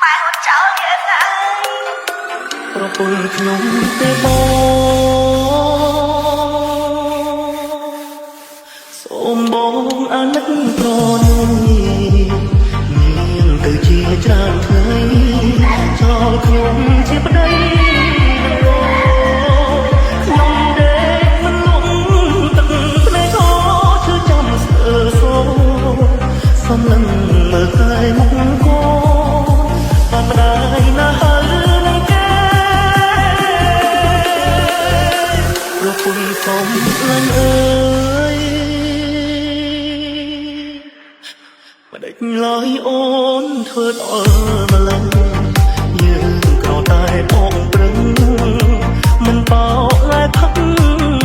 ម៉ែហត់ចោលយើងហើយប្រពន្ធខ្ញុំទេបងសូមបងអាណិតប្រณีមានទៅជាច្រើនថ្ងៃចោលខ្ញុំជាប្តីខ្ញុំដេកមិនលំទឹកភ្នែកខឈឺចាំស្ទើរសូសំឡឹងមើលតែមុខកូនបានម្ដាយណាស់ហើយនឹងគេប្រពន្ធសុំឡើងអើយមិនដេចឡើយអូនធ្វើដល់ម្លឹងយើងក្រតែបងប្រឹងមិនបោកតែផឹក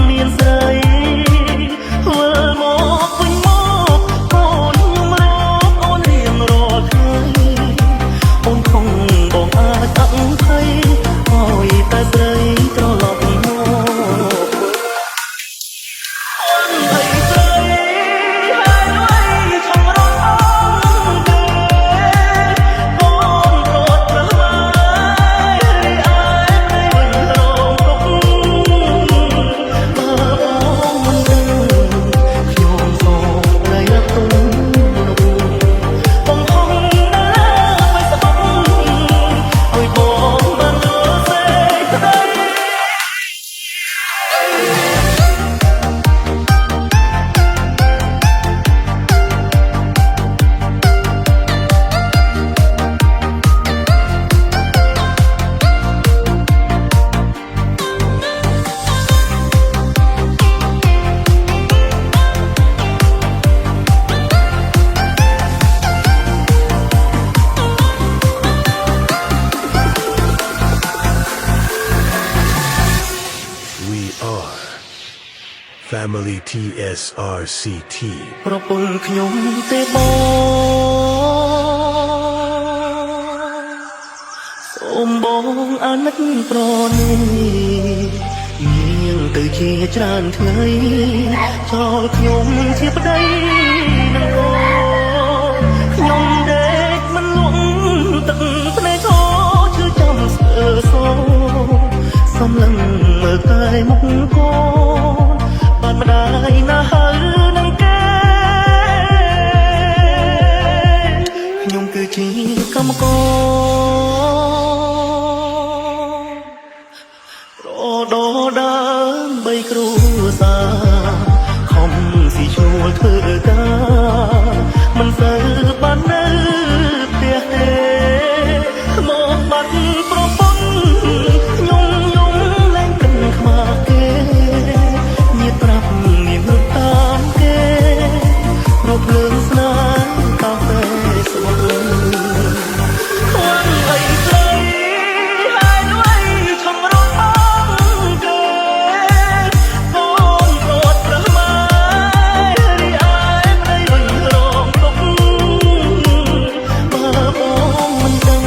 មានស្រីធ្វើមកវិញមកកូនខ្ញុំរកអូនរៀងរាល់ថ្ងៃអូនคงបងអាចអង្ភ័យអើយតែស្រីត្រឡប់មកFamily TSRCT ប្រពន្ធខ្ញុំទេបងសូមបងអាណិតប្រณีមានទៅជាច្រើនថ្ងៃចោលខ្ញុំជាប្តីនឹងកូនខ្ញុំដេកមិនលក់ទឹកភ្នែកខឈឺចាំស្ទើរសូសំឡឹងមើលតែមុខកូនបានម្ដាយណាស់ហើយនឹងគេខ្ញុំគឺជាកម្មកររដដើមបីគ្រួសារខំស៊ីឈ្នួលធ្វើការមិនសូវបាននៅផ្ទះទេមកបាត់ប្រពន្ធខ្ញុំលែងគិតខ្មាស់គេប្រាប់មានតាមគេរកភ្លើងស្នេហ៍តាមតែស្បល់ខ្លាំងអីស្រីហើយលួយឈំរត់បងគេកូនរត់ប្រមារីឯប្តីវិញរងទុកបើបងមិនដឹង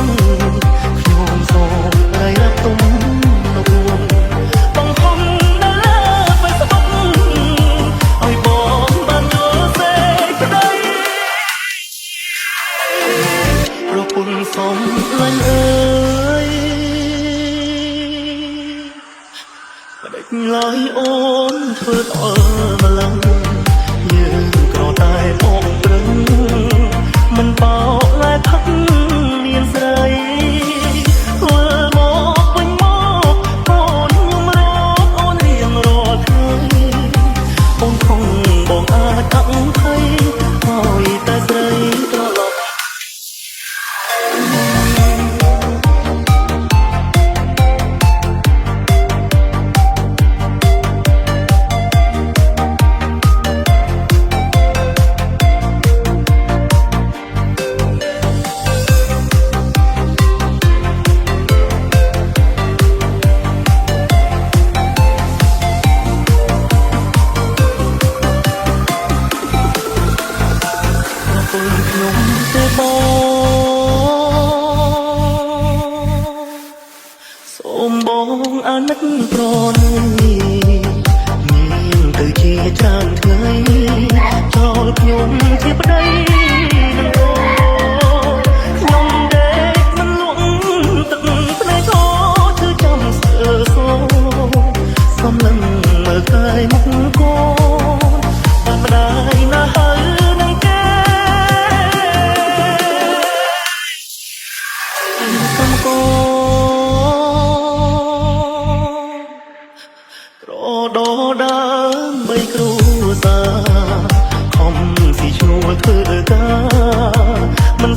ខ្ញុំសូមតែរាប់ទុំនោះបងហំសុំឡើងអើយមិនដេចឡើយអូនធ្វើដល់ម្លឹងយើងក្រតែបងប្រឹងមិនបោកតែផឹកមានស្រីធ្វើមកវិញមកកូនខ្ញុំរកអូនរៀងរាល់ថ្ងៃអូនคงបងអាចអង្ភ័យអើយតែស្រីត្រឡប់ខ្ញុំទេបងសូមបងអាណិតប្រณีមានទៅជាច្រើនថ្ងៃចោលខ្ញុំជាប្តីនឹងកូនខ្ញុំដេកមិនល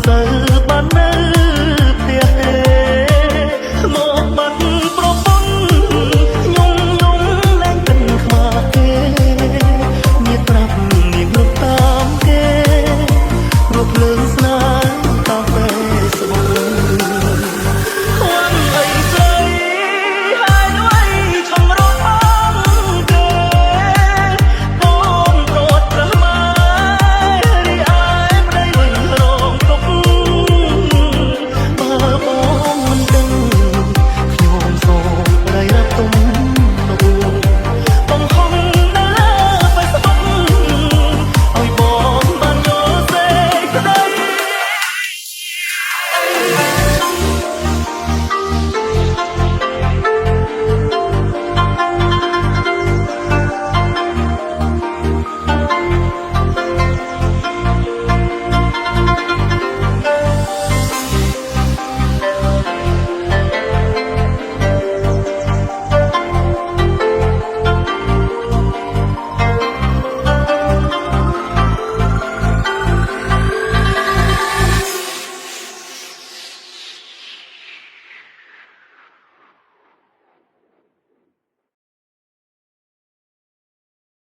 សើបាននៅផ្ទះមកបាត់ប្រពន្ធខ្ញុំលែងកិនខ្មាស់គេមានប្រាប់មានរត់តាមគេរកភ្លើងស្នេហ៍